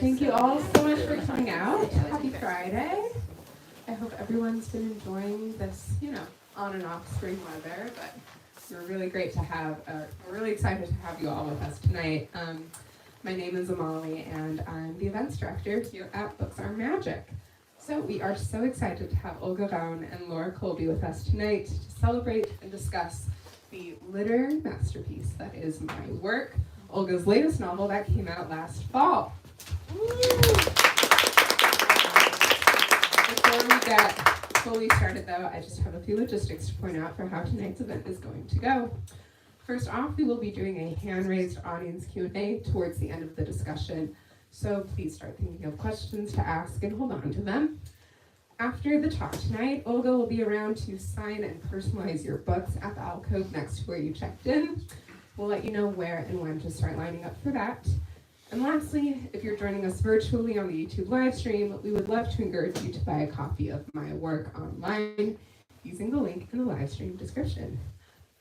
Thank you all so much for coming out. Happy Friday. I hope everyone's been enjoying this, on and off spring weather, but we're really excited to have you all with us tonight. My name is Amali, and I'm the events director here at Books Are Magic. So we are so excited to have Olga, Ravn, and Laura Kolbe with us tonight to celebrate and discuss the literary masterpiece that is My Work, Olga's latest novel that came out last fall. Before we get fully started though, I just have a few logistics to point out for how tonight's event is going to go. First off, we will be doing a hand-raised audience Q&A towards the end of the discussion, so please start thinking of questions to ask and hold on to them. After the talk tonight, Olga will be around to sign and personalize your books at the alcove next to where you checked in. We'll let you know where and when to start lining up for that. And lastly, if you're joining us virtually on the YouTube live stream, we would love to encourage you to buy a copy of My Work online using the link in the live stream description.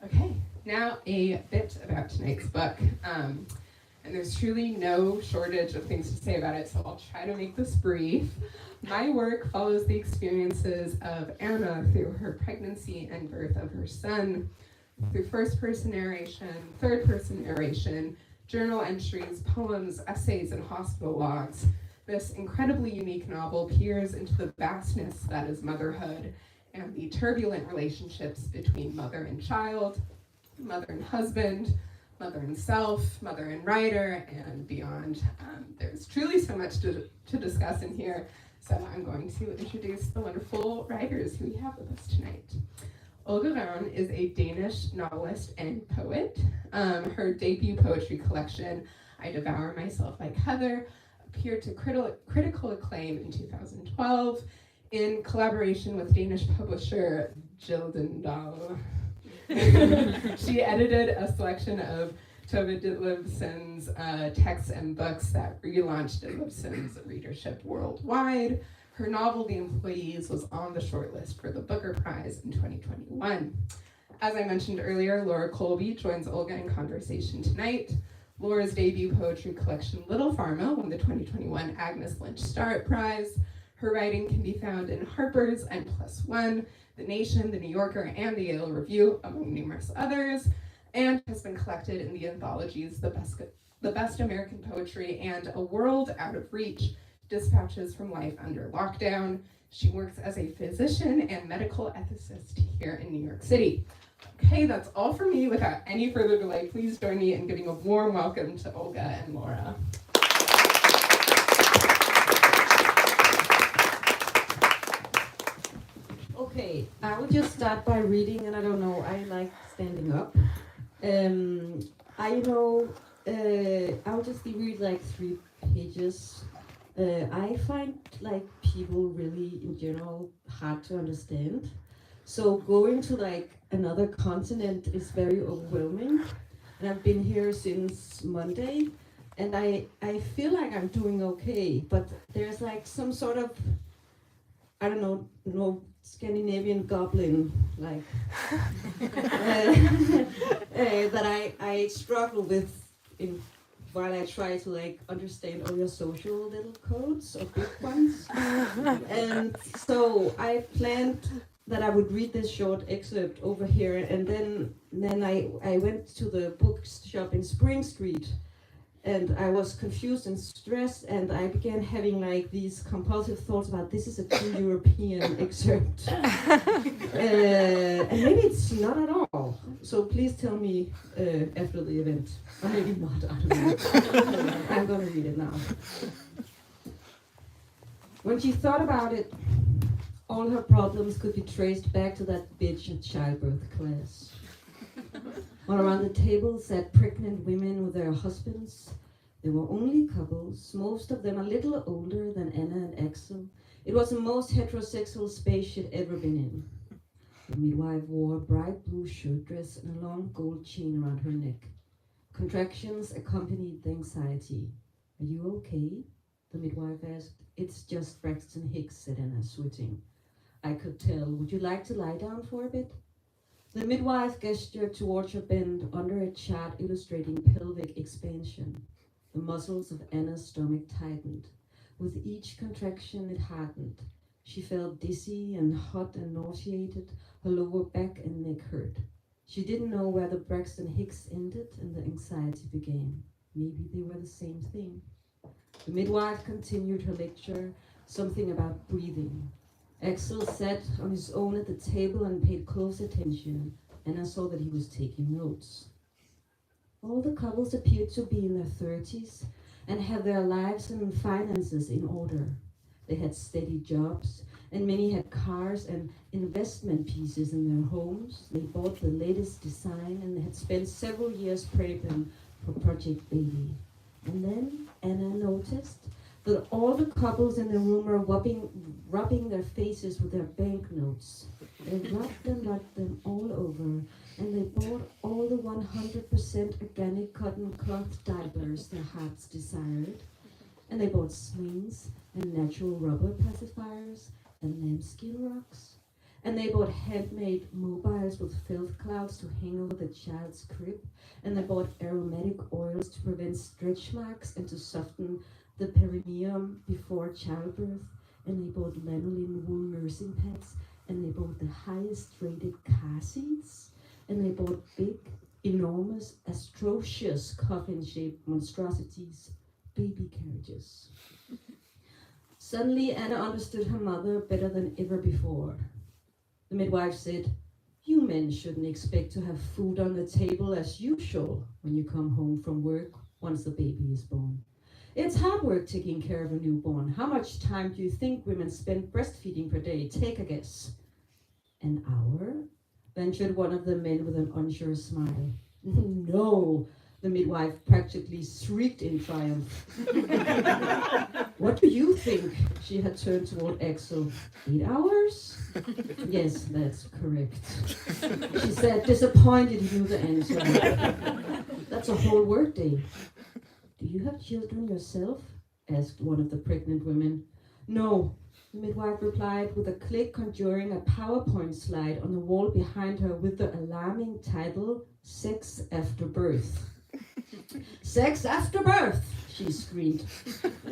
Okay, now a bit about tonight's book. And there's truly no shortage of things to say about it, so I'll try to make this brief. My Work follows the experiences of Anna through her pregnancy and birth of her son, through first-person narration, third-person narration, journal entries, poems, essays, and hospital logs. This incredibly unique novel peers into the vastness that is motherhood and the turbulent relationships between mother and child, mother and husband, mother and self, mother and writer, and beyond. There's truly so much to discuss in here, so I'm going to introduce the wonderful writers who we have with us tonight. Olga Ravn is a Danish novelist and poet. Her debut poetry collection, I Devour Myself Like Heather, appeared to critical acclaim in 2012 in collaboration with Danish publisher Gyldendal. She edited a selection of Tove Ditlevsen's texts and books that relaunched Ditlevsen's readership worldwide. Her novel, The Employees, was on the shortlist for the Booker Prize in 2021. As I mentioned earlier, Laura Kolbe joins Olga in conversation tonight. Laura's debut poetry collection, Little Pharma, won the 2021 Agnes Lynch Starrett Prize. Her writing can be found in Harper's and Plus One, The Nation, The New Yorker, and the Yale Review, among numerous others, and has been collected in the anthologies The Best American Poetry and A World Out of Reach, Dispatches from Life Under Lockdown. She works as a physician and medical ethicist here in New York City. Okay, that's all for me. Without any further delay, please join me in giving a warm welcome to Olga and Laura. Okay, I will just start by reading, and I don't know, I like standing up. I'll just read like 3 pages. I find like people really in general hard to understand. So going to like another continent is very overwhelming. And I've been here since Monday, and I feel like I'm doing okay, but there's like some sort of, I don't know, no Scandinavian goblin like that I struggle with while I try to like understand all your social little codes or big ones. And so I planned that I would read this short excerpt over here, and then I went to the bookshop in Spring Street, and I was confused and stressed, and I began having like these compulsive thoughts about this is a too European excerpt. And maybe it's not at all. So please tell me after the event. Or maybe not, I don't know. I'm gonna read it now. When she thought about it, all her problems could be traced back to that bitch at childbirth class. All around the table sat pregnant women with their husbands. They were only couples, most of them a little older than Anna and Axel. It was the most heterosexual space she'd ever been in. The midwife wore a bright blue shirt dress and a long gold chain around her neck. Contractions accompanied the anxiety. "Are you okay?" the midwife asked. "It's just Braxton Hicks," said Anna, sweating. "I could tell. Would you like to lie down for a bit?" The midwife gestured towards her bed under a chart illustrating pelvic expansion. The muscles of Anna's stomach tightened. With each contraction, it hardened. She felt dizzy and hot and nauseated. Her lower back and neck hurt. She didn't know where the Braxton Hicks ended and the anxiety began. Maybe they were the same thing. The midwife continued her lecture, something about breathing. Axel sat on his own at the table and paid close attention. Anna saw that he was taking notes. All the couples appeared to be in their 30s and had their lives and finances in order. They had steady jobs, and many had cars and investment pieces in their homes. They bought the latest design and had spent several years prepping for Project Baby. And then Anna noticed that all the couples in the room were rubbing their faces with their banknotes. They rubbed them all over, and they bought all the 100% organic cotton cloth diapers their hearts desired. And they bought swings and natural rubber pacifiers and lambskin rugs. And they bought handmade mobiles with filth clouds to hang over the child's crib. And they bought aromatic oils to prevent stretch marks and to soften the perineum before childbirth. And they bought lanolin wool nursing pads. And they bought the highest rated car seats. And they bought big, enormous, atrocious coffin-shaped monstrosities, baby carriages. Suddenly, Anna understood her mother better than ever before. The midwife said, "You men shouldn't expect to have food on the table as usual when you come home from work once the baby is born. It's hard work taking care of a newborn. How much time do you think women spend breastfeeding per day? Take a guess." "An hour?" ventured one of the men with an unsure smile. "No," the midwife practically shrieked in triumph. "What do you think?" She had turned toward Axel. 8 hours? "Yes, that's correct," she said, disappointed he knew the answer. "That's a whole workday." "Do you have children yourself?" asked one of the pregnant women. "No," the midwife replied, with a click conjuring a PowerPoint slide on the wall behind her with the alarming title, "Sex After Birth." "Sex after birth," she screamed.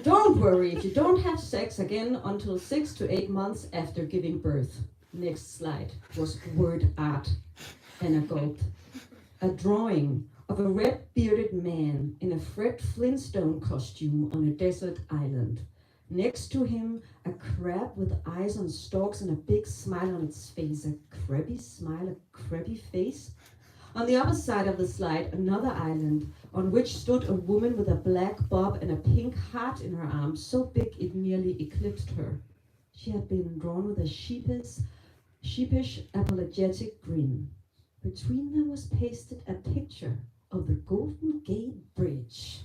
"Don't worry if you don't have sex again until 6 to 8 months after giving birth." Next slide was word art. Anna gulped. A drawing of a red-bearded man in a Fred Flintstone costume on a desert island. Next to him, a crab with eyes on stalks and a big smile on its face. A crabby smile, a crabby face. On the other side of the slide, another island on which stood a woman with a black bob and a pink heart in her arm, so big it nearly eclipsed her. She had been drawn with a sheepish, apologetic grin. Between them was pasted a picture of the Golden Gate Bridge.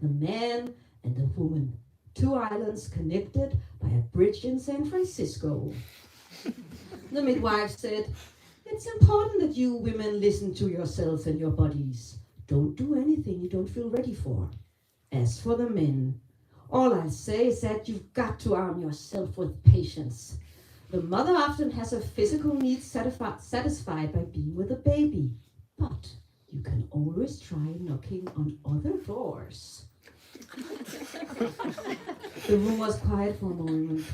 The man and the woman, 2 islands connected by a bridge in San Francisco. The midwife said, "It's important that you women listen to yourselves and your bodies. Don't do anything you don't feel ready for. As for the men, all I say is that you've got to arm yourself with patience. The mother often has her physical needs satisfied by being with a baby, but you can always try knocking on other doors." The room was quiet for a moment.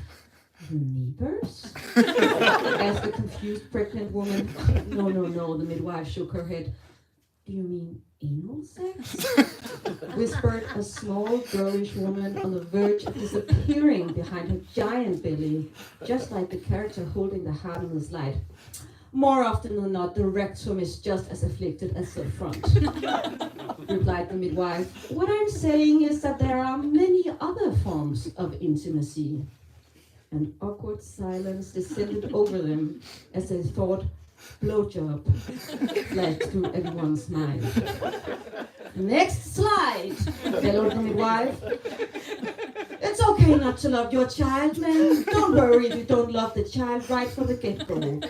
"The neighbors?" asked the confused pregnant woman. No, the midwife shook her head. "Do you mean anal sex?" whispered a small, girlish woman on the verge of disappearing behind her giant belly, just like the character holding the heart on the slide. "More often than not, the rectum is just as afflicted as the front," replied the midwife. "What I'm saying is that there are many other forms of intimacy." An awkward silence descended over them as they thought, "blowjob," flashed through everyone's mind. "Next slide," bellowed the midwife. "It's okay not to love your child, man. Don't worry if you don't love the child right from the get-go.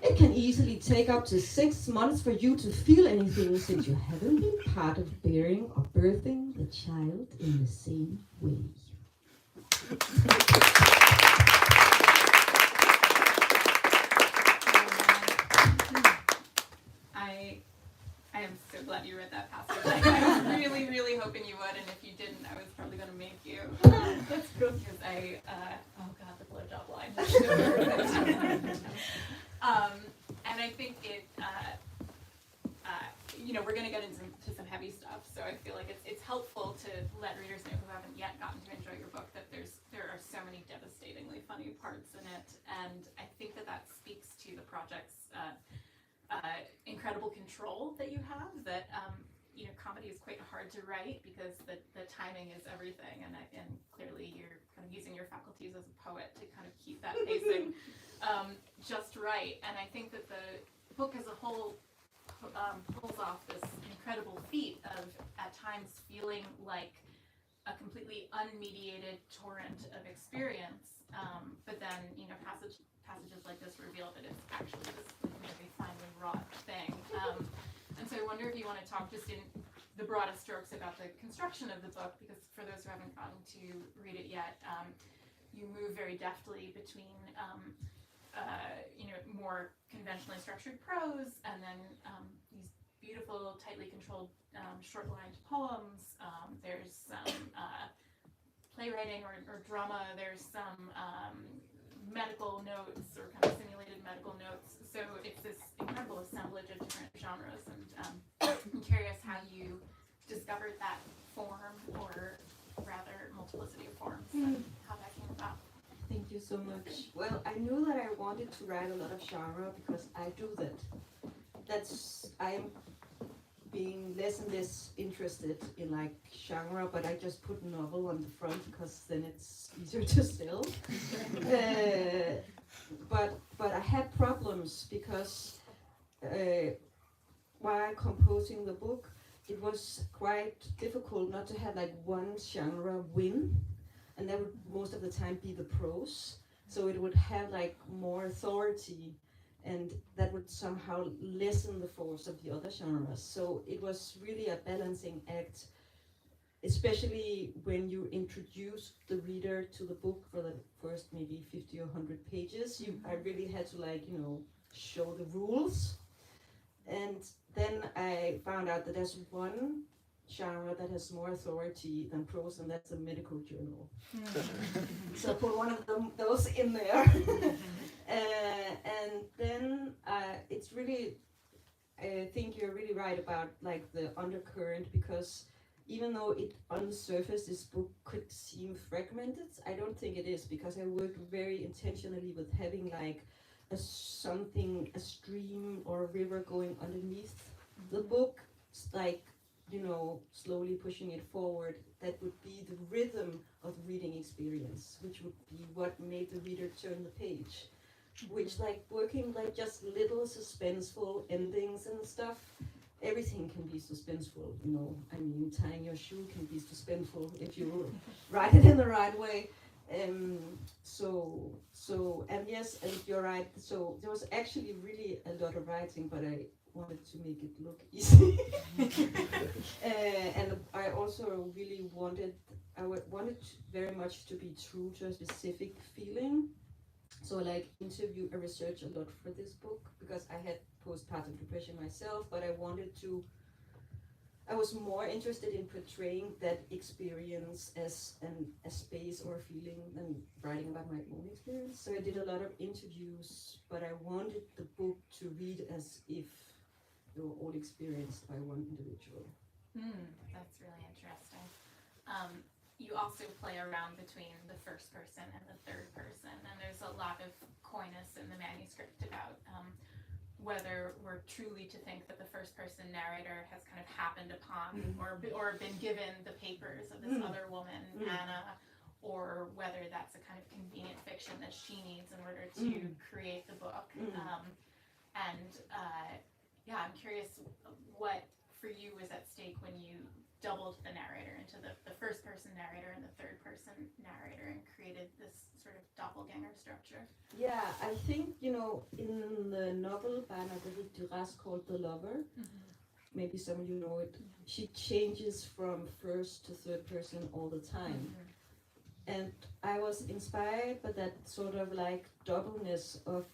It can easily take up to 6 months for you to feel anything since you haven't been part of bearing or birthing the child in the same way." I am so glad you read that passage. I was really, really hoping you would, and if you That's cool because oh god, the blowjob line. And I think it, we're going to get into some heavy stuff, so I feel like it's helpful to let readers know who haven't yet gotten to enjoy your book that there are so many devastatingly funny parts in it, and I think that speaks to the project's incredible control that you have, that comedy is quite hard to write because the timing is everything, and clearly you're kind of using your faculties as a poet to kind of keep that pacing just right, and I think that the book as a whole pulls off this incredible feat of at times feeling like a completely unmediated torrent of experience, but then passages like this reveal that it's actually this really finely wrought thing. And so I wonder if you want to talk just in the broadest strokes about the construction of the book, because for those who haven't gotten to read it yet, you move very deftly between more conventionally structured prose, and then these beautiful, tightly controlled, short-lined poems. There's some playwriting or drama. There's some medical notes or kind of simulated medical notes. So it's this incredible assemblage of different genres, and I'm curious how you discovered that form, or rather multiplicity of forms, and how that came about. Thank you so much. Well, I knew that I wanted to write a lot of genre because I do that. I'm being less and less interested in like genre, but I just put novel on the front because then it's easier to sell. But I had problems because while composing the book, it was quite difficult not to have like one genre win, and that would most of the time be the prose. So it would have like more authority, and that would somehow lessen the force of the other genres. So it was really a balancing act, especially when you introduce the reader to the book for the first maybe 50 or 100 pages. I really had to show the rules. And then I found out that there's one genre that has more authority than prose, and that's a medical journal. So I put one of those in there. And then it's really, I think you're really right about like the undercurrent, because even though it on the surface this book could seem fragmented, I don't think it is, because I worked very intentionally with having like a stream or a river going underneath the book, like, slowly pushing it forward. That would be the rhythm of the reading experience, which would be what made the reader turn the page. Which, like, working like just little suspenseful endings and stuff, everything can be suspenseful, I mean, tying your shoe can be suspenseful if you write it in the right way. And yes, and you're right. So there was actually really a lot of writing, but I wanted to make it look easy. And I also really wanted very much to be true to a specific feeling. So like interview and research a lot for this book, because I had postpartum depression myself, but I was more interested in portraying that experience as a space or a feeling than writing about my own experience. So I did a lot of interviews, but I wanted the book to read as if they were all experienced by one individual. That's really interesting. You also play around between the first person and the third person, and there's a lot of coyness in the manuscript about whether we're truly to think that the first person narrator has kind of happened upon or been given the papers of this other woman, Anna, or whether that's a kind of convenient fiction that she needs in order to create the book. I'm curious what for you was at stake when you doubled the narrator into the first person narrator and the third person narrator and created this sort of doppelganger structure. Yeah, I think, in the novel by Marguerite Duras called The Lover, maybe some of you know it, she changes from first to third person all the time. And I was inspired by that sort of like doubleness of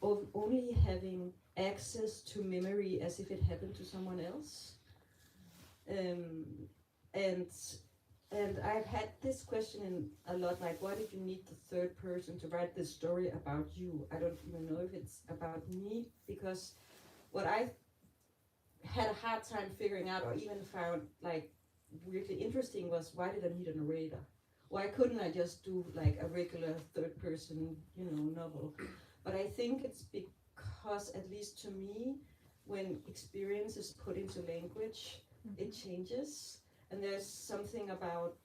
only having access to memory as if it happened to someone else. And And I've had this question in a lot, like, why did you need the third person to write this story about you? I don't even know if it's about me, because what I had a hard time figuring out, or even found like weirdly interesting, was why did I need a narrator? Why couldn't I just do like a regular third person, novel? But I think it's because, at least to me, when experience is put into language, it changes. And there's something about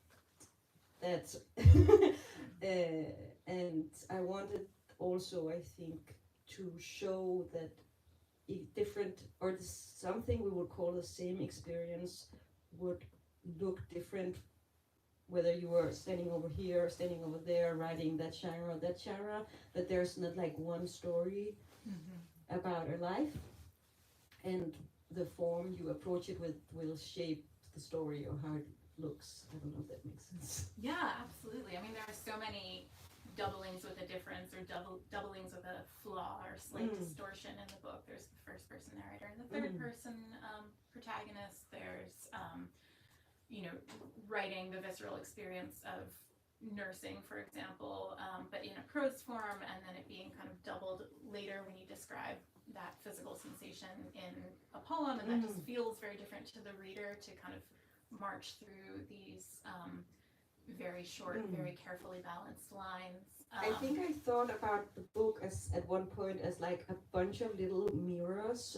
that. And I wanted also, I think, to show that different, or something we would call the same experience, would look different whether you were standing over here, standing over there, writing that genre, that there's not like one story about a life, and the form you approach it with will shape the story or how it looks. I don't know if that makes sense. Yeah, absolutely. I mean, there are so many doublings with a difference, or doublings with a flaw or slight distortion in the book. There's the first person narrator and the third person protagonist. There's writing the visceral experience of nursing, for example, but in a prose form, and then it being kind of doubled later when you describe that physical sensation in a poem, and that just feels very different to the reader to kind of march through these very short, very carefully balanced lines. I think I thought about the book as at one point as like a bunch of little mirrors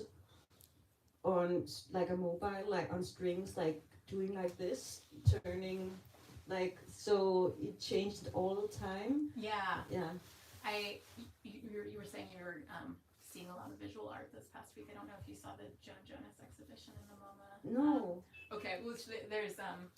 on like a mobile, like on strings, like doing like this, turning, like, so it changed all the time. Yeah. You were saying you were seeing a lot of visual art this past week. I don't know if you saw the Joan Jonas exhibition in the MoMA. No. Okay, well, there's some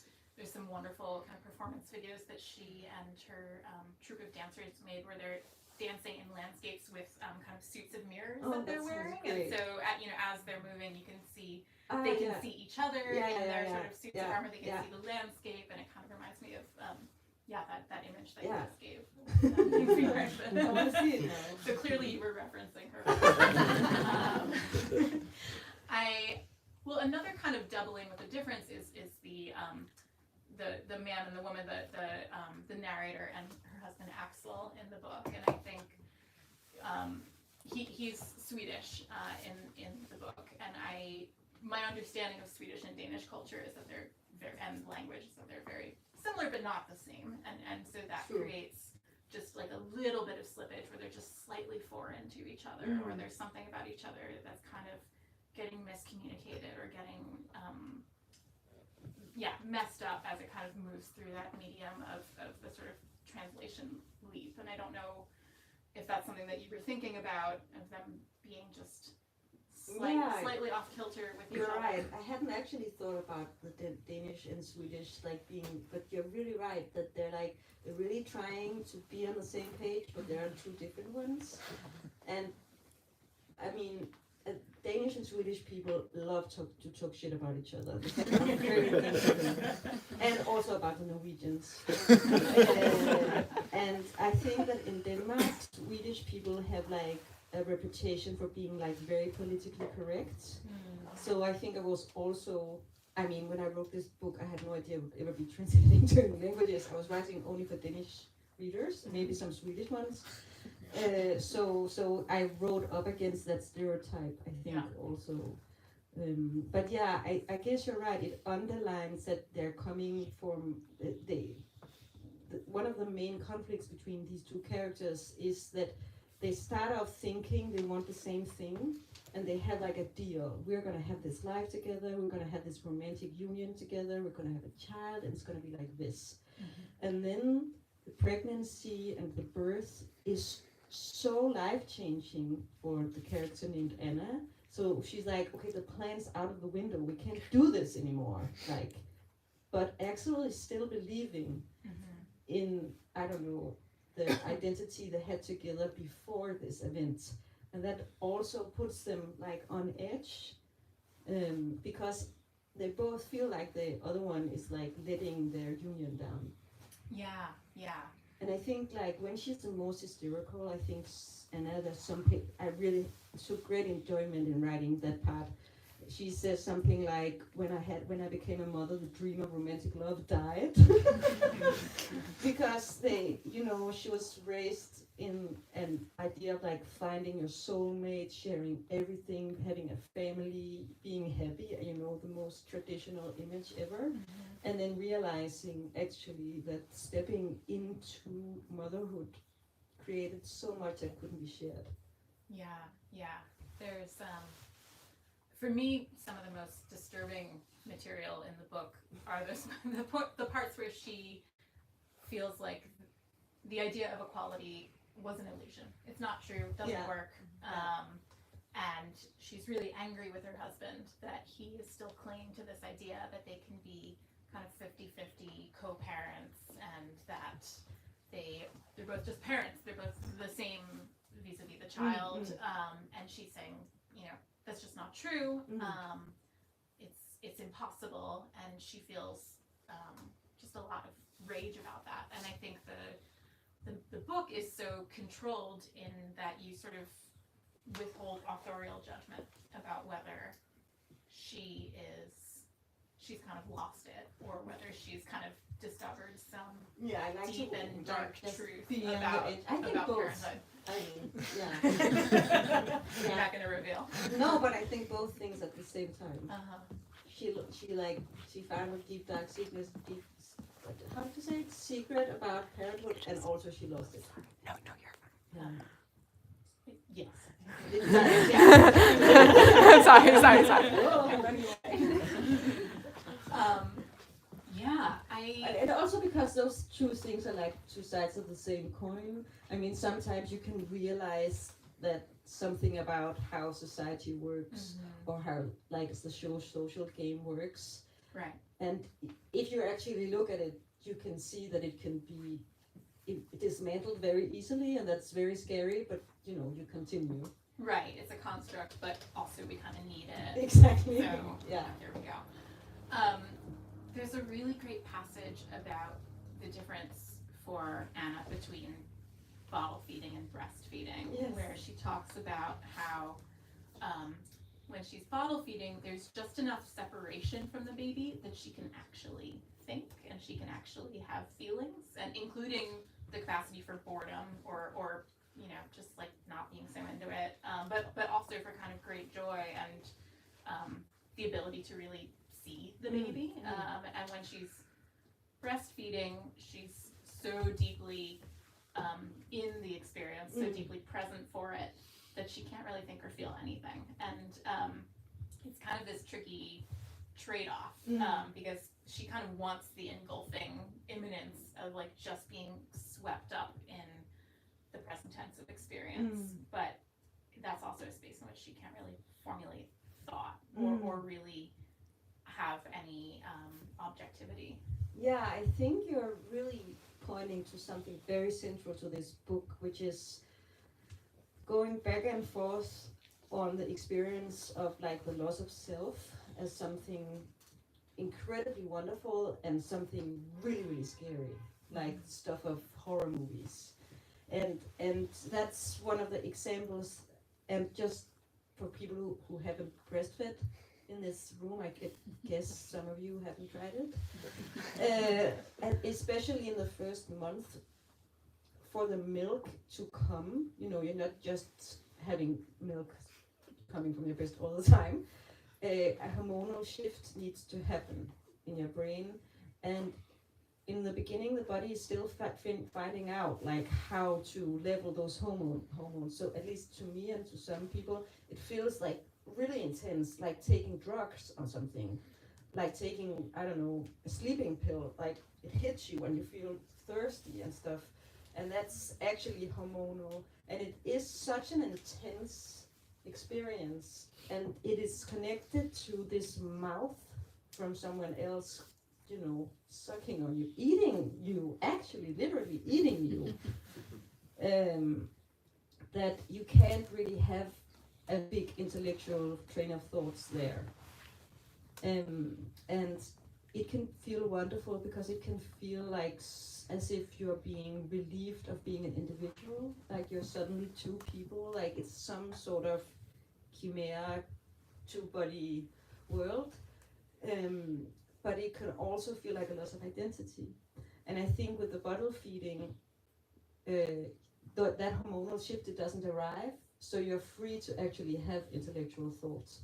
wonderful kind of performance videos that she and her troupe of dancers made, where they're dancing in landscapes with kind of suits of mirrors that they're wearing, and so as they're moving, you can see they can see each other in their sort of suits of armor. They can see the landscape, and it kind of reminds me of that image that you just gave. I want to see it now. So clearly you were referencing her. Another kind of doubling with a difference is the man and the woman, the narrator and her husband Axel in the book, and I think he's Swedish in the book, and my understanding of Swedish and Danish culture is that they're and language is that they're very similar but not the same, and so that creates just like a little bit of slippage where they're just slightly foreign to each other, or there's something about each other that's kind of getting miscommunicated or getting messed up as it kind of moves through that medium of the sort of translation leap. And I don't know if that's something that you were thinking about, of them being just slightly off kilter with each other. You're right. I hadn't actually thought about the Danish and Swedish but you're really right that they're really trying to be on the same page, but they're on two different ones. And I mean, Danish and Swedish people love to talk shit about each other. And also about the Norwegians. And I think that in Denmark, Swedish people have like a reputation for being like very politically correct. So I think I was also, when I wrote this book, I had no idea it would ever be translating to languages. I was writing only for Danish readers, maybe some Swedish ones. So I wrote up against that stereotype, I think, also. But yeah, I guess you're right. It underlines that they're coming from one of the main conflicts between these two characters is that they start off thinking they want the same thing, and they have like a deal. We're gonna have this life together. We're gonna have this romantic union together. We're gonna have a child, and it's gonna be like this. And then the pregnancy and the birth is so life-changing for the character named Anna. So she's like, okay, the plan's out of the window. We can't do this anymore. But Axel is still believing in, I don't know, the identity they had together before this event. And that also puts them like on edge, because they both feel like the other one is like letting their union down. Yeah. And I think like when she's the most hysterical, I think Anna, I really took great enjoyment in writing that part. she says something like, when I became a mother, the dream of romantic love died. Because she was raised in an idea of like finding your soulmate, sharing everything, having a family, being happy, the most traditional image ever. And then realizing actually that stepping into motherhood created so much that couldn't be shared. Yeah. There's for me, some of the most disturbing material in the book are the parts where she feels like the idea of equality was an illusion. It's not true, doesn't work. And she's really angry with her husband that he is still clinging to this idea that they can be kind of 50-50 co-parents, and that they're both just parents. They're both the same vis-a-vis the child. And she's saying, that's just not true. It's impossible, and she feels just a lot of rage about that. And I think the book is so controlled in that you sort of withhold authorial judgment about whether she's kind of lost it, or whether she's kind of discovered some deep and dark truth about parenthood. I mean, yeah. You're not going to reveal. No, but I think both things at the same time. She found a deep dark secret, how to say it, secret about parenthood, and also she lost it. No, you're fine. Yes. Sorry. And also because those two things are like two sides of the same coin. I mean, sometimes you can realize that something about how society works, or how like the social game works. Right. And if you actually look at it, you can see that it can be dismantled very easily, and that's very scary, but you continue. Right, it's a construct, but also we kind of need it. Exactly. So, yeah. There we go. There's a really great passage about the difference for Anna between bottle feeding and breastfeeding, where she talks about how when she's bottle feeding, there's just enough separation from the baby that she can actually think, and she can actually have feelings, and including the capacity for boredom or just like not being so into it, but also for kind of great joy and the ability to really see the baby. And when she's breastfeeding, she's so deeply in the experience, so deeply present for it, that she can't really think or feel anything. And it's kind of this tricky trade-off, because she kind of wants the engulfing imminence of like just being swept up in the present tense of experience, but that's also a space in which she can't really formulate thought or really have any objectivity. Yeah, I think you're really pointing to something very central to this book, which is going back and forth on the experience of like the loss of self as something incredibly wonderful and something really, really scary, like stuff of horror movies. And that's one of the examples, and just for people who haven't breastfed in this room, I guess some of you haven't tried it. And especially in the first month, for the milk to come, you're not just having milk coming from your breast all the time. A hormonal shift needs to happen in your brain, and in the beginning, the body is still finding out like how to level those hormones. So at least to me and to some people, it feels like really intense, like taking drugs or something, like taking, I don't know, a sleeping pill. Like it hits you and you feel thirsty and stuff, and that's actually hormonal, and it is such an intense experience, and it is connected to this mouth from someone else, sucking on you, eating you, actually literally eating you, that you can't really have a big intellectual train of thoughts there. And it can feel wonderful because it can feel like as if you're being relieved of being an individual, like you're suddenly two people, like it's some sort of chimera two-body world, but it can also feel like a loss of identity. And I think with the bottle feeding, that hormonal shift, it doesn't arrive, so you're free to actually have intellectual thoughts.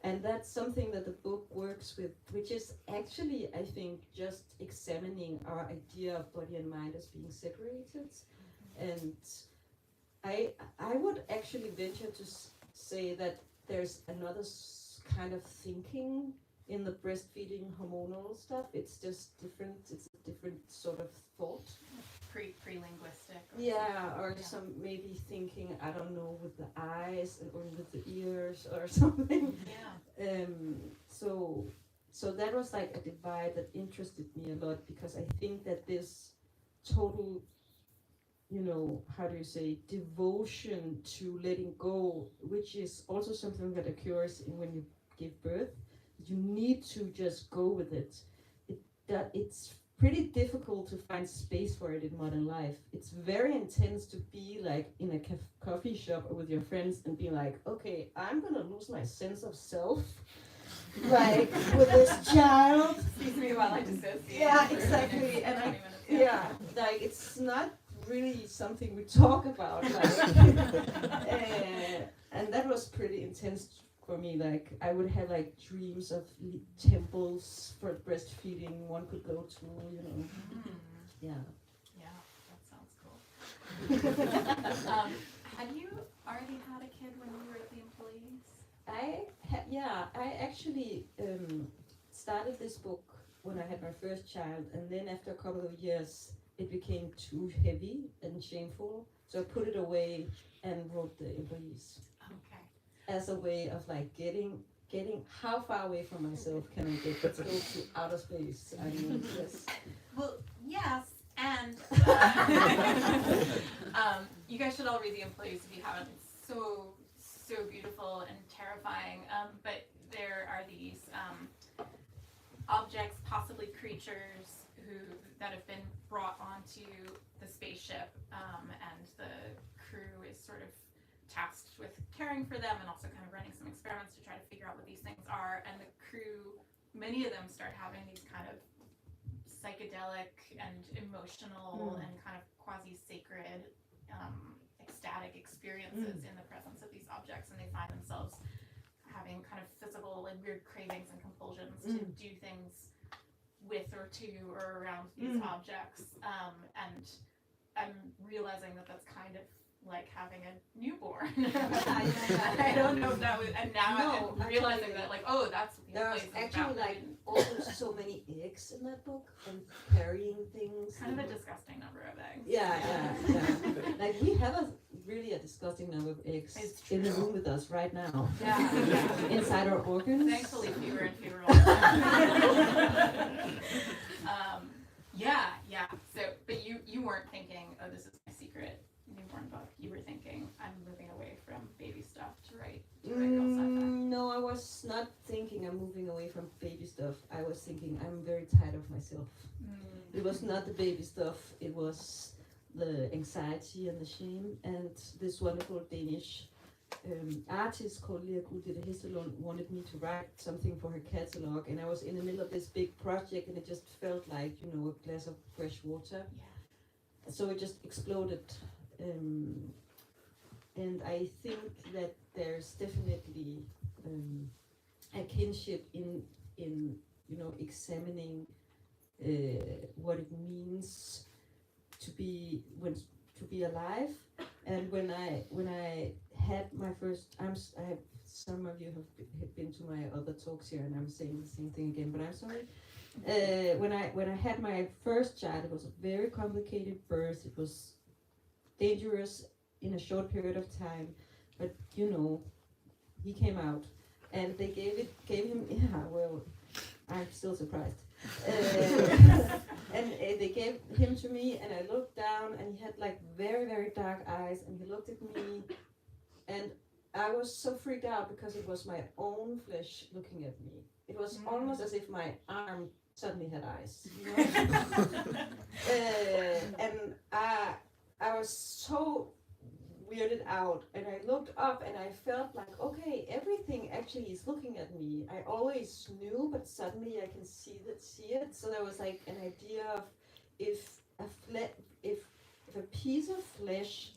And that's something that the book works with, which is actually, I think, just examining our idea of body and mind as being separated. And I would actually venture to say that there's another kind of thinking in the breastfeeding hormonal stuff. It's just different. It's a different sort of thought. Pre-linguistic. Or some maybe thinking, I don't know, with the eyes or with the ears or something. So that was like a divide that interested me a lot, because I think that this total, how do you say, devotion to letting go, which is also something that occurs when you give birth. You need to just go with it. It's pretty difficult to find space for it in modern life. It's very intense to be like in a coffee shop with your friends and be like, okay, I'm gonna lose my sense of self, like with this child. Excuse me while I dissociate. Yeah, exactly. And like it's not really something we talk about. Like, and that was pretty intense for me. Like I would have like dreams of temples for breastfeeding one could go to, Yeah, that sounds cool. Had you already had a kid when you were at the employees? I actually started this book when I had my first child, and then after a couple of years it became too heavy and shameful, so I put it away and wrote the employees. Okay. As a way of like getting how far away from myself can I get? Let's go to outer space. I mean, yes. Well, yes, and you guys should all read The Employees if you haven't. It's so beautiful and terrifying. But there are these objects, possibly creatures, that have been brought onto the spaceship, and the crew is sort of tasked with caring for them and also kind of running some experiments to try to figure out what these things are. And the crew, many of them start having these kind of psychedelic and emotional and kind of quasi-sacred, ecstatic experiences in the presence of these objects, and they find themselves having kind of physical and weird cravings and compulsions to do things with or to or around these objects. And I'm realizing that that's kind of like having a newborn. I don't know if that was, and now I'm realizing that like, oh, that's what there's actually like also so many eggs in that book and carrying things. Kind of a disgusting number of eggs. Yeah. Like we have a disgusting number of eggs in the room with us right now. Yeah. Inside our organs. Thankfully, fewer and fewer. Yeah. So, but you weren't thinking, oh, this is my secret newborn book. You were thinking, I'm moving away from baby stuff to write real sci-fi. No, I was not thinking I'm moving away from baby stuff. I was thinking I'm very tired of myself. It was not the baby stuff. It was the anxiety and the shame. And this wonderful Danish artist called Lea Hesselund wanted me to write something for her catalog, and I was in the middle of this big project, and it just felt like a glass of fresh water. Yeah. So it just exploded. And I think that there's definitely a kinship in examining what it means to be alive. And when I had my first, some of you have been to my other talks here, and I'm saying the same thing again, but I'm sorry. When I had my first child, it was a very complicated birth. It was dangerous in a short period of time, but he came out, and they gave him. Yeah, well, I'm still surprised. And they gave him to me, and I looked down, and he had like very, very dark eyes, and he looked at me, and I was so freaked out because it was my own flesh looking at me. It was almost as if my arm suddenly had eyes. And I was so weirded out, and I looked up and I felt like, okay, everything actually is looking at me. I always knew, but suddenly I can see it. So there was like an idea of if if a piece of flesh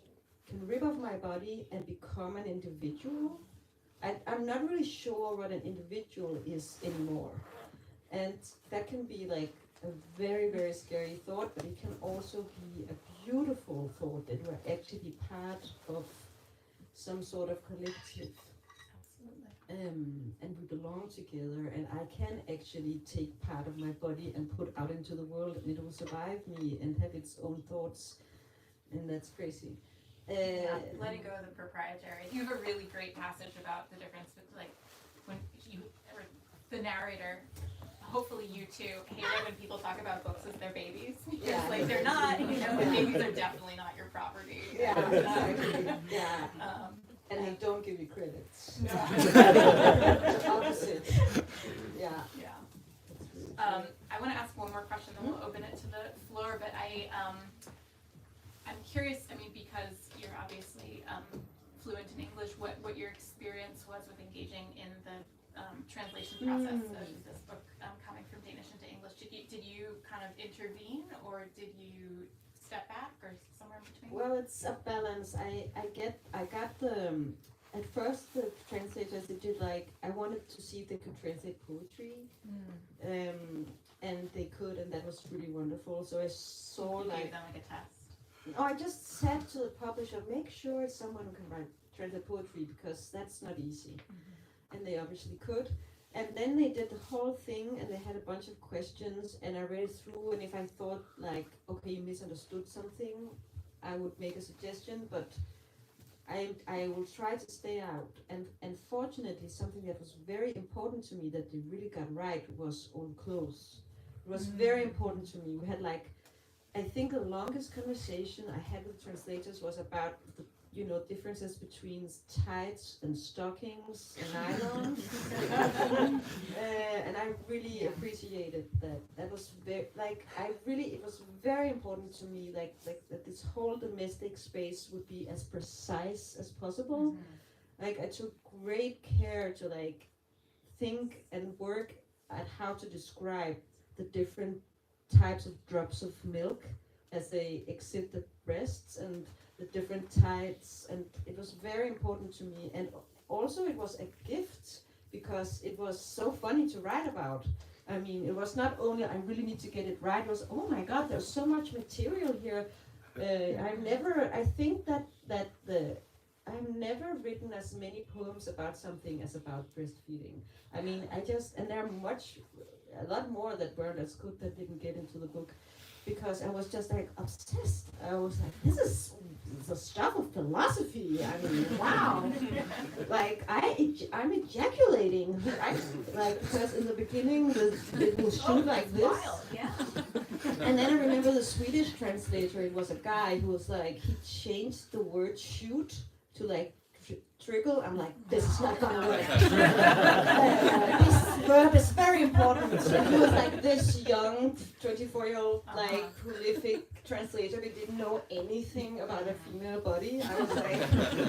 can rip off my body and become an individual. I'm not really sure what an individual is anymore. And that can be like a very, very scary thought, but it can also be a beautiful thought that we're actually part of some sort of collective. And we belong together, and I can actually take part of my body and put out into the world, and it will survive me and have its own thoughts, and that's crazy. Letting go of the proprietary. You have a really great passage about the difference between, like, when you, or the narrator, hopefully you too, hate it when people talk about books as their babies, because like they're not, babies are definitely not your property. Yeah, exactly. Yeah. And they don't give you credits. No. The opposite. Yeah. Yeah. I want to ask one more question, then we'll open it to the floor. But I'm curious. I mean, because you're obviously fluent in English, what your experience was with engaging in the translation process of this book coming from Danish into English. Did you kind of intervene, or did you step back, or somewhere in between? Well, it's a balance. I got the at first the translators did like I wanted to see if they could translate poetry, and they could, and that was really wonderful. So I saw you like gave them like a test. No, I just said to the publisher, make sure it's someone who can translate poetry, because that's not easy, and they obviously could. And then they did the whole thing, and they had a bunch of questions, and I read it through, and if I thought like, okay, you misunderstood something, I would make a suggestion, but I will try to stay out. And fortunately, something that was very important to me that they really got right was on clothes. It was very important to me. We had like, I think the longest conversation I had with translators was about the differences between tights and stockings and nylon. And I really appreciated that. That was very, it was very important to me, like that this whole domestic space would be as precise as possible. Like I took great care to like think and work at how to describe the different types of drops of milk as they exit the breasts, and the different types, and it was very important to me. And also it was a gift because it was so funny to write about. I mean, it was not only I really need to get it right, it was, oh my god, there's so much material here. I've never written as many poems about something as about breastfeeding. I mean, and there are a lot more that weren't as good that didn't get into the book, because I was just like obsessed. I was like, this is the stuff of philosophy. I mean, wow. Like I'm ejaculating. Because in the beginning it was shoot like this. Wild, yeah. And then I remember the Swedish translator. It was a guy who was like, he changed the word shoot to like trickle. I'm like, this is not gonna work. This verb is very important. And he was like this young 24-year-old like prolific translator who didn't know anything about a female body. I was like,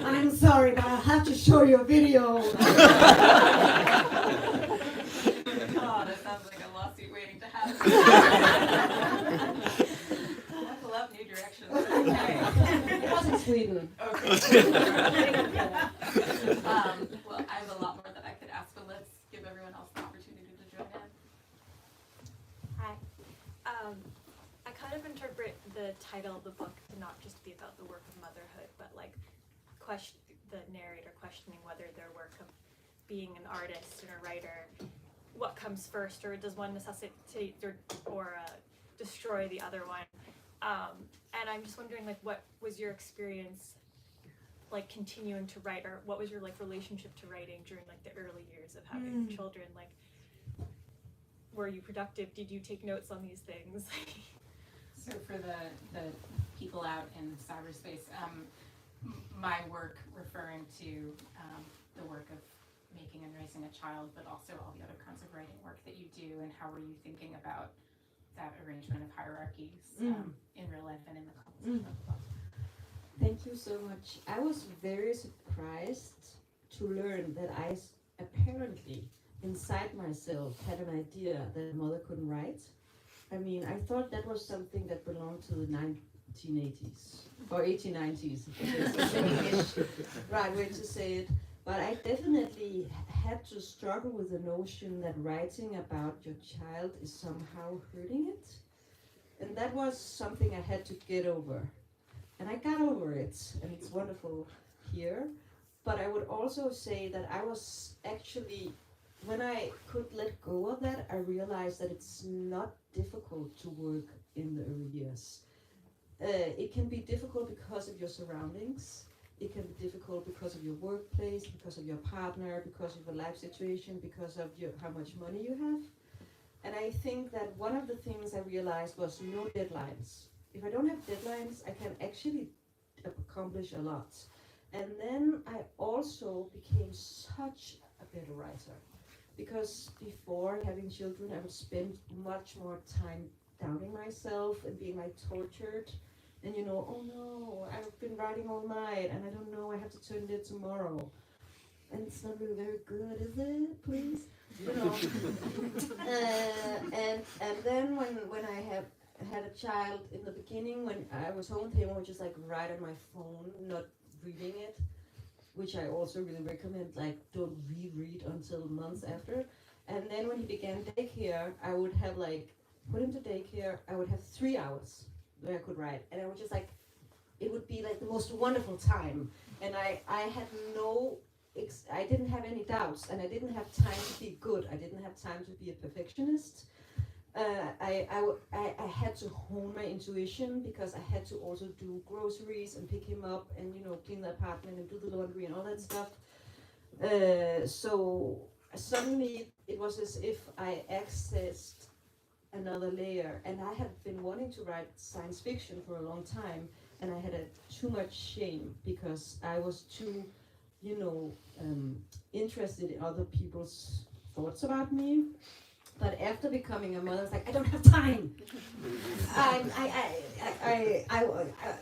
I'm sorry, but I have to show you a video. Oh, that sounds like a lawsuit waiting to happen. Buckle up, New Direction. Okay. It was in Sweden. Okay. Well, I have a lot more that I could ask, but let's give everyone else the opportunity to join in. Hi. I kind of interpret the title of the book to not just be about the work of motherhood, but like the narrator questioning whether their work of being an artist and a writer, what comes first, or does one necessitate or destroy the other one? And I'm just wondering, like, what was your experience like continuing to write, or what was your like relationship to writing during like the early years of having children? Like, were you productive? Did you take notes on these things? So for the people out in cyberspace, my work referring to the work of making and raising a child, but also all the other kinds of writing work that you do, and how were you thinking about that arrangement of hierarchies in real life and in the conversation of the book? Thank you so much. I was very surprised to learn that apparently inside myself had an idea that a mother couldn't write. I mean, I thought that was something that belonged to the 1980s or 1890s, if it's the English right way to say it. But I definitely had to struggle with the notion that writing about your child is somehow hurting it. And that was something I had to get over. And I got over it, and it's wonderful here. But I would also say that I was actually, when I could let go of that, I realized that it's not difficult to work in the early years. It can be difficult because of your surroundings. It can be difficult because of your workplace, because of your partner, because of your life situation, because of how much money you have. And I think that one of the things I realized was no deadlines. If I don't have deadlines, I can actually accomplish a lot. And then I also became such a better writer. Because before having children, I would spend much more time doubting myself and being like tortured. And oh no, I've been writing all night and I don't know, I have to turn it in tomorrow. And it's not really very good, is it? Please? And then when I had a child in the beginning, when I was home with him, I would just like write on my phone, not reading it, which I also really recommend, like don't reread until months after. And then when he began daycare, I would have like put him to daycare, I would have 3 hours where I could write, and I would just like, it would be like the most wonderful time. And I had I didn't have any doubts, and I didn't have time to be good. I didn't have time to be a perfectionist. I had to hone my intuition because I had to also do groceries and pick him up and clean the apartment and do the laundry and all that stuff. So suddenly it was as if I accessed another layer, and I had been wanting to write science fiction for a long time, and I had too much shame because I was too interested in other people's thoughts about me. But after becoming a mother, I was like, I don't have time.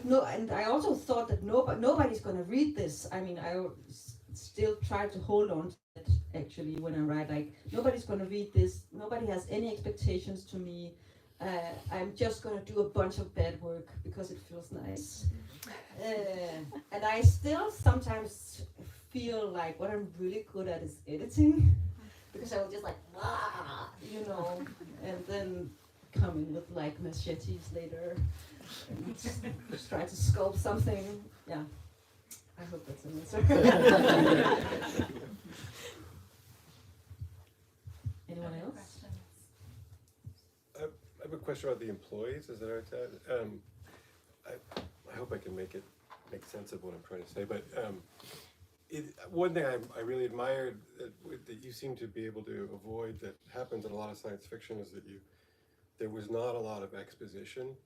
No, and I also thought that nobody's going to read this. I mean, I still try to hold on to it actually when I write. Like, nobody's going to read this. Nobody has any expectations to me. I'm just going to do a bunch of bad work because it feels nice. And I still sometimes feel like what I'm really good at is editing. Because I was just like, and then come in with like machetes later and just try to sculpt something. Yeah, I hope that's an answer. Anyone else? I have a question about the employees. Is that right? I hope I can make sense of what I'm trying to say, but. One thing I really admired that you seem to be able to avoid that happens in a lot of science fiction is that there was not a lot of exposition.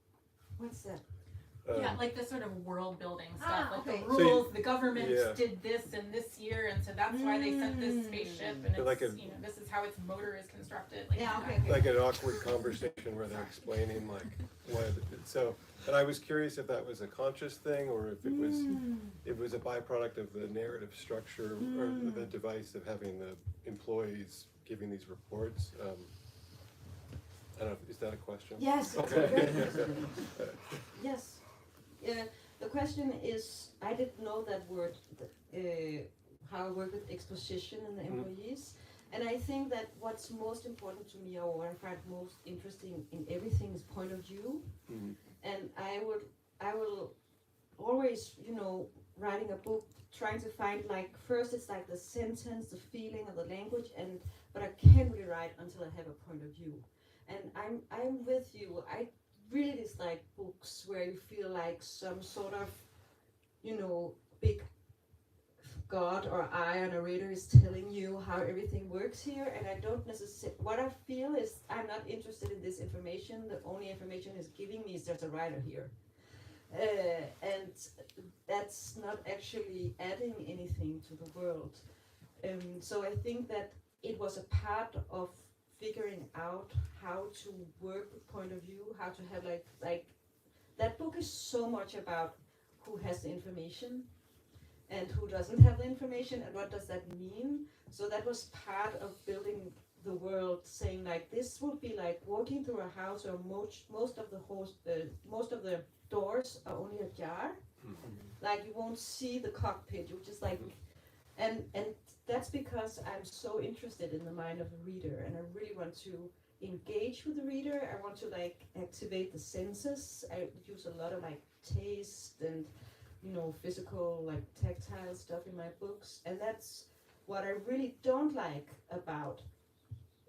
What's that? Yeah, like the sort of world building stuff, like okay. the rules, the government did this in this year, and so that's why they sent this spaceship, and it's, like this is how its motor is constructed. Like, like an awkward conversation where they're explaining like what. So, and I was curious if that was a conscious thing or if it was a byproduct of the narrative structure or the device of having the employees giving these reports. I don't know. Is that a question? Yes. Okay. Yes. The question is, I didn't know that word, how I work with exposition and the employees. And I think that what's most important to me, or what I find most interesting in everything, is point of view. And I will always, writing a book, trying to find like, first it's like the sentence, the feeling of the language, but I can't really write until I have a point of view. And I'm with you. I really dislike books where you feel like some sort of, big God or I, a narrator, is telling you how everything works here, and I don't necessarily. What I feel is I'm not interested in this information. The only information is giving me is there's a writer here, and that's not actually adding anything to the world. So I think that it was a part of figuring out how to work with point of view, how to have like that book is so much about who has the information and who doesn't have the information, and what does that mean. So that was part of building the world, saying like this would be like walking through a house where most of the doors are only ajar. Like you won't see the cockpit, you just like, and that's because I'm so interested in the mind of the reader, and I really want to engage with the reader. I want to like activate the senses. I use a lot of like taste and physical, like tactile stuff in my books, and that's what I really don't like about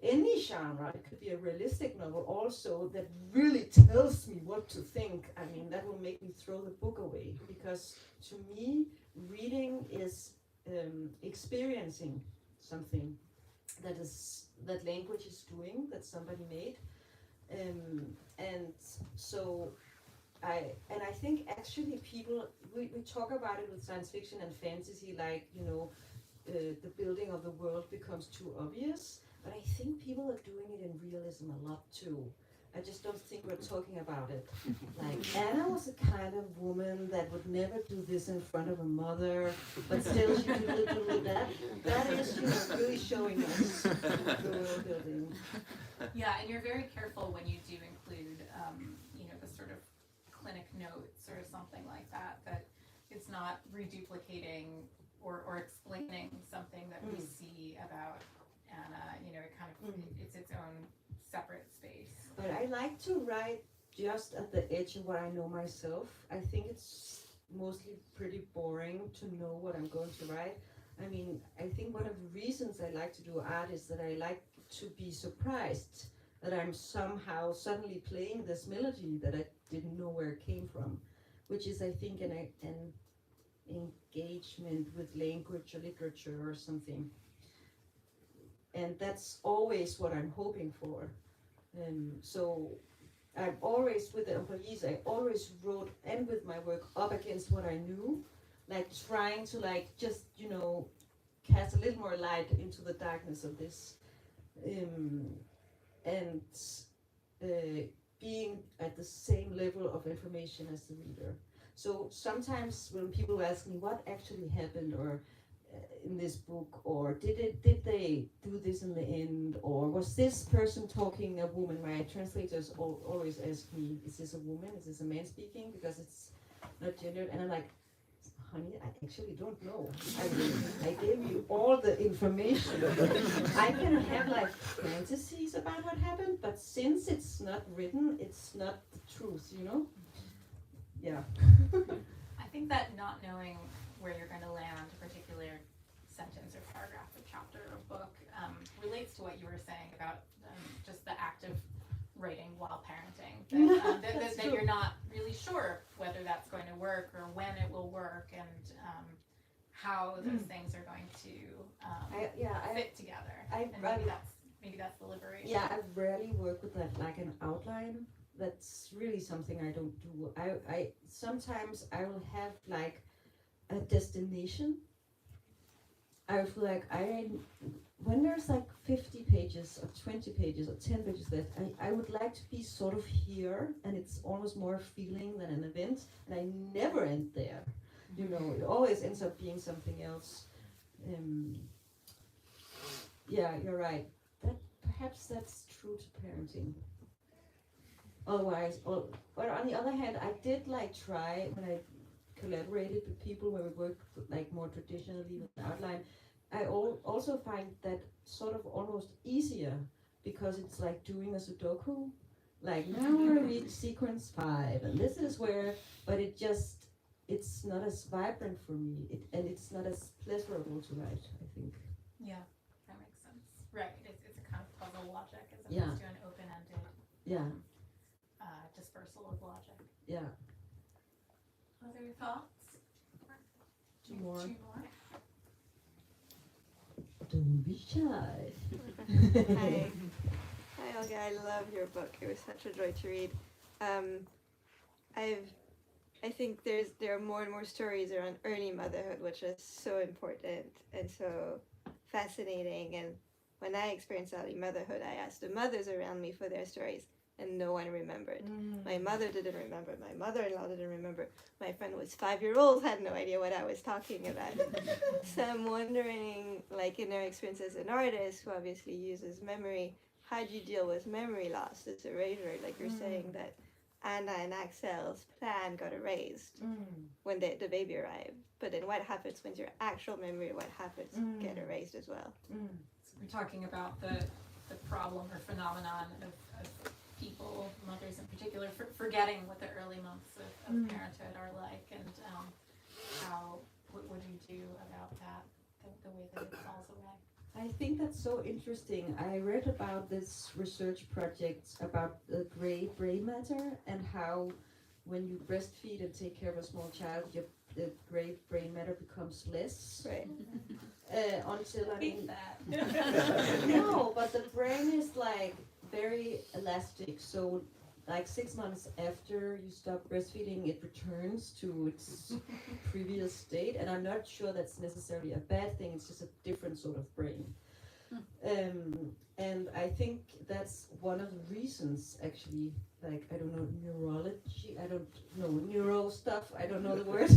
any genre. It could be a realistic novel also that really tells me what to think. I mean, that will make me throw the book away, because to me, reading is experiencing something that language is doing, that somebody made, and so I think actually people, we talk about it with science fiction and fantasy, like the building of the world becomes too obvious, but I think people are doing it in realism a lot too. I just don't think we're talking about it. Like Anna was a kind of woman that would never do this in front of a mother, but still she do that. That is really showing us the world building. Yeah, and you're very careful when you do include, the sort of clinic notes or something like that, that it's not reduplicating or explaining something that we see about Anna. It kind of, it's its own separate space. But I like to write just at the edge of what I know myself. I think it's mostly pretty boring to know what I'm going to write. I mean, I think one of the reasons I like to do art is that I like to be surprised that I'm somehow suddenly playing this melody that I didn't know where it came from, which is, I think, an engagement with language or literature or something. And that's always what I'm hoping for. So I'm always, with the employees, I always wrote, and with my work, up against what I knew, like trying to just, cast a little more light into the darkness of this, and being at the same level of information as the reader. So sometimes when people ask me what actually happened, or in this book, or did they do this in the end, or was this person talking a woman? My translators always ask me, is this a woman, is this a man speaking, because it's not gendered, and I'm like, honey, I actually don't know. I gave you all the information. I can have like fantasies about what happened, but since it's not written, it's not the truth, Yeah. I think that not knowing where you're going to land a particular sentence or paragraph or chapter or book relates to what you were saying about just the act of writing while parenting. That you're not really sure whether that's going to work or when it will work, and how those things are going to fit together. Maybe that's the liberation. Yeah, I rarely work with that, like an outline. That's really something I don't do. I sometimes I will have like a destination. I feel like when there's like 50 pages or 20 pages or 10 pages left, I would like to be sort of here, and it's almost more a feeling than an event, and I never end there. It always ends up being something else. Yeah, you're right. Perhaps that's true to parenting. Otherwise, but on the other hand, I did try when I collaborated with people where we worked more traditionally with the outline. I also find that sort of almost easier, because it's like doing a Sudoku. Like, now we're reach sequence 5, and this is where, but it's not as vibrant for me, and it's not as pleasurable to write, I think. Yeah, that makes sense. Right, it's a kind of puzzle logic as opposed to an open-ended dispersal of logic. Yeah. Other thoughts? Two more. Two more. Don't be shy. Hi. Hi, Olga. I love your book. It was such a joy to read. I think there are more and more stories around early motherhood, which is so important and so fascinating. And when I experienced early motherhood, I asked the mothers around me for their stories. and no one remembered. My mother didn't remember. My mother-in-law didn't remember. My friend who was 5 years old had no idea what I was talking about. So I'm wondering, like in her experience as an artist who obviously uses memory, how do you deal with memory loss as erasure? Like you're saying that Anna and Axel's plan got erased when the baby arrived. But then what happens when your actual memory, what happens, get erased as well? So we're talking about the problem or phenomenon of people, mothers in particular, forgetting what the early months of parenthood are like, and what do you do about that, the way that it falls away? I think that's so interesting. I read about this research project about the gray brain matter and how when you breastfeed and take care of a small child, the gray brain matter becomes less. Right. Until I Hate mean, that. no, but the brain is like very elastic. So like 6 months after you stop breastfeeding, it returns to its previous state. And I'm not sure that's necessarily a bad thing. It's just a different sort of brain. And I think that's one of the reasons, actually, like, I don't know, neurology, I don't know, neuro stuff, I don't know the word,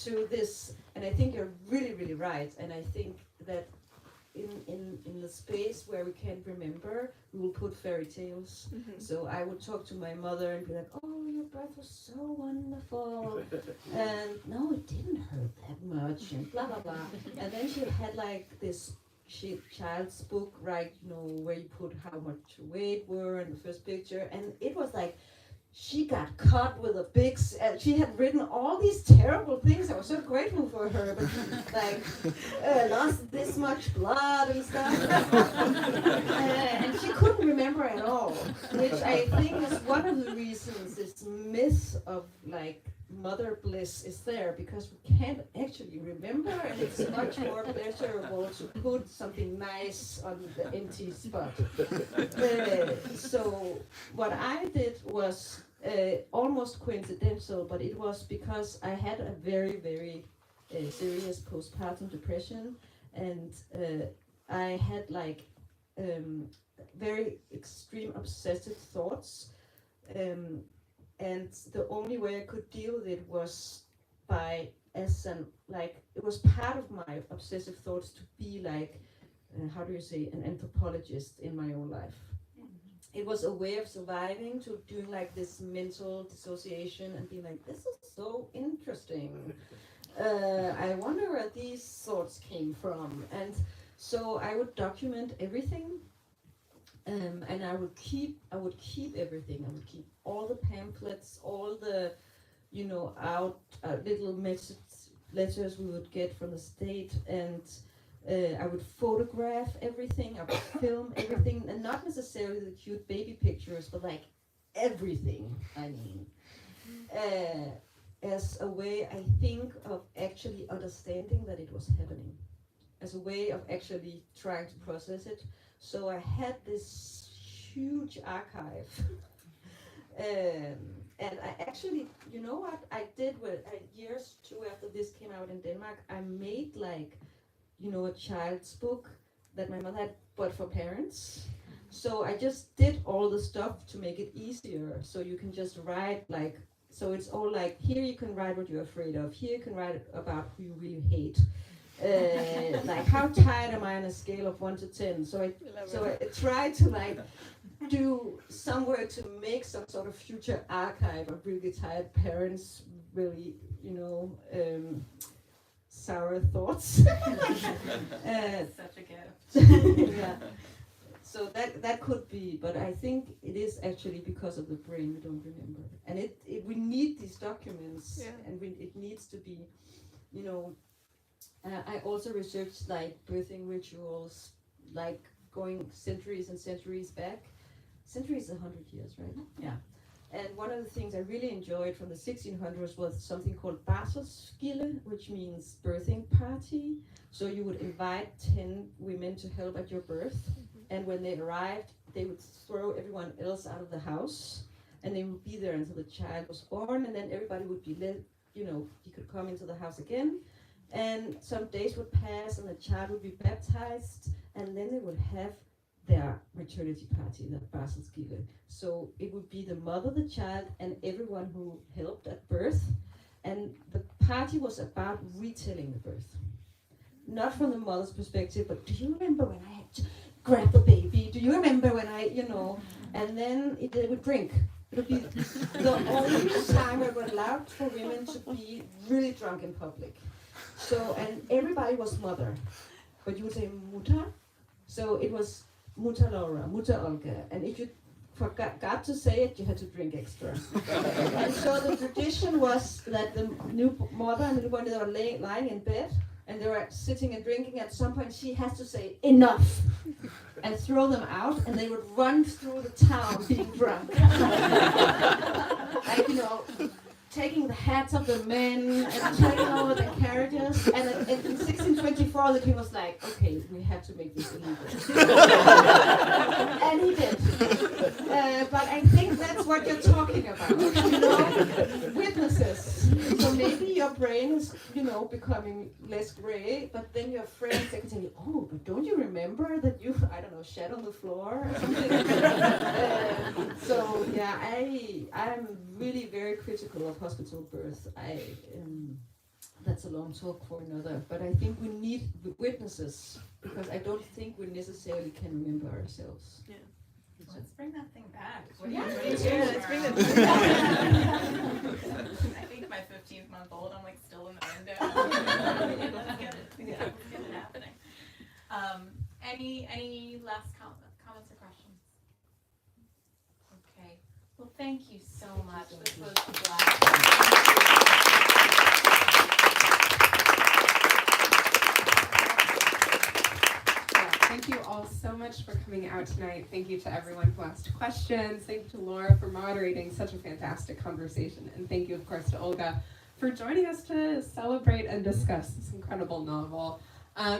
to this. And I think you're really, really right. And I think that in the space where we can't remember, we will put fairy tales. So I would talk to my mother and be like, oh, your birth was so wonderful. And no, it didn't hurt that much, and blah, blah, blah. And then she had like this child's book, right, you know, where you put how much weight were in the first picture. And it was like, she got cut with a big, she had written all these terrible things. I was so grateful for her, but like lost this much blood and stuff. And she couldn't remember at all, which I think is one of the reasons this myth of like mother bliss is there, because we can't actually remember, and it's much more pleasurable to put something nice on the empty spot. So what I did was almost coincidental, but it was because I had a very, very serious postpartum depression, and I had like very extreme obsessive thoughts. And the only way I could deal with it was by, it was part of my obsessive thoughts to be like, how do you say, an anthropologist in my own life. It was a way of surviving, to doing like this mental dissociation and being like, this is so interesting. I wonder where these thoughts came from. And so I would document everything. And I would keep everything. I would keep all the pamphlets, all the, little letters we would get from the state, and I would photograph everything. I would film everything, and not necessarily the cute baby pictures, but like everything. I mean, as a way, I think, of actually understanding that it was happening, as a way of actually trying to process it. So I had this huge archive, and I actually, you know what I did with years too after this came out in Denmark, I made like, a child's book that my mother had, but for parents. So I just did all the stuff to make it easier. So you can just write like, so it's all like, here you can write what you're afraid of. Here you can write about who you really hate. Like, how tired am I on a scale of 1 to 10? So I tried to like do somewhere to make some sort of future archive of really tired parents, really, sour thoughts. Such a gift. Yeah. So that could be, but I think it is actually because of the brain we don't remember, and we need these documents, and it needs to be, I also researched like birthing rituals, like going centuries and centuries back. Centuries is 100 years, right? Yeah. And one of the things I really enjoyed from the 1600s was something called barselsgilde, which means birthing party. So you would invite 10 women to help at your birth, and when they arrived, they would throw everyone else out of the house, and they would be there until the child was born, and then everybody would be you could come into the house again. And some days would pass and the child would be baptized, and then they would have their maternity party, their Barselsgilde. So it would be the mother, the child, and everyone who helped at birth. And the party was about retelling the birth. Not from the mother's perspective, but do you remember when I had to grab the baby? Do you remember when I, and then they would drink. It would be the only time we were allowed for women to be really drunk in public. So, and everybody was mother, but you would say Mutter. So it was Mutter Laura, Mutter Olga. And if you forgot to say it, you had to drink extra. And so the tradition was that the new mother and the one that were lying in bed, and they were sitting and drinking, at some point she has to say, enough, and throw them out, and they would run through the town being drunk. Like, taking the hats of the men and taking over the carriages. And in 1624, the king was like, okay, we have to make this illegal. And he did. But I think that's what you're talking about, witnesses. So maybe your brain is, becoming less gray, but then your friends, they can tell you, oh, but don't you remember that you, shat on the floor or something? So yeah, I'm really very critical of hospital birth. That's a long talk for another, but I think we need witnesses, because I don't think we necessarily can remember ourselves. Yeah. Let's bring that thing back. What Yeah, let's bring it back. I think my 15-month-old, I'm like still in the window. Let's get it happening. Any last comments or questions? Okay. Well, thank you so much. This was a blast. Thank you all so much for coming out tonight. Thank you to everyone who asked questions. Thank you to Laura for moderating such a fantastic conversation. And thank you, of course, to Olga for joining us to celebrate and discuss this incredible novel.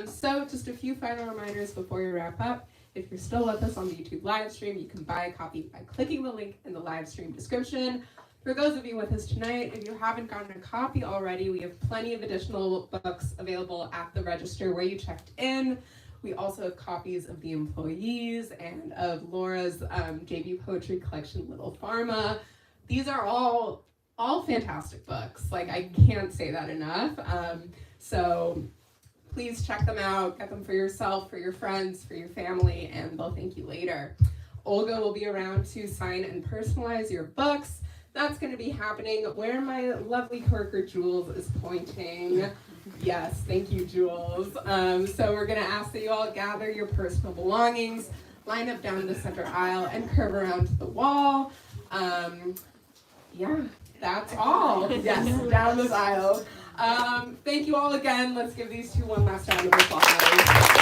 So just a few final reminders before we wrap up. If you're still with us on the YouTube live stream, you can buy a copy by clicking the link in the live stream description. For those of you with us tonight, if you haven't gotten a copy already, we have plenty of additional books available at the register where you checked in. We also have copies of The Employees and of Laura's JB Poetry Collection, Little Pharma. These are all fantastic books. Like, I can't say that enough. So please check them out, get them for yourself, for your friends, for your family, and they'll thank you later. Olga will be around to sign and personalize your books. That's going to be happening where my lovely coworker Jules is pointing. Yes, thank you, Jules. So we're going to ask that you all gather your personal belongings, line up down the center aisle, and curve around to the wall. Yeah, that's all. Yes, down this aisle. Thank you all again. Let's give these two one last round of applause.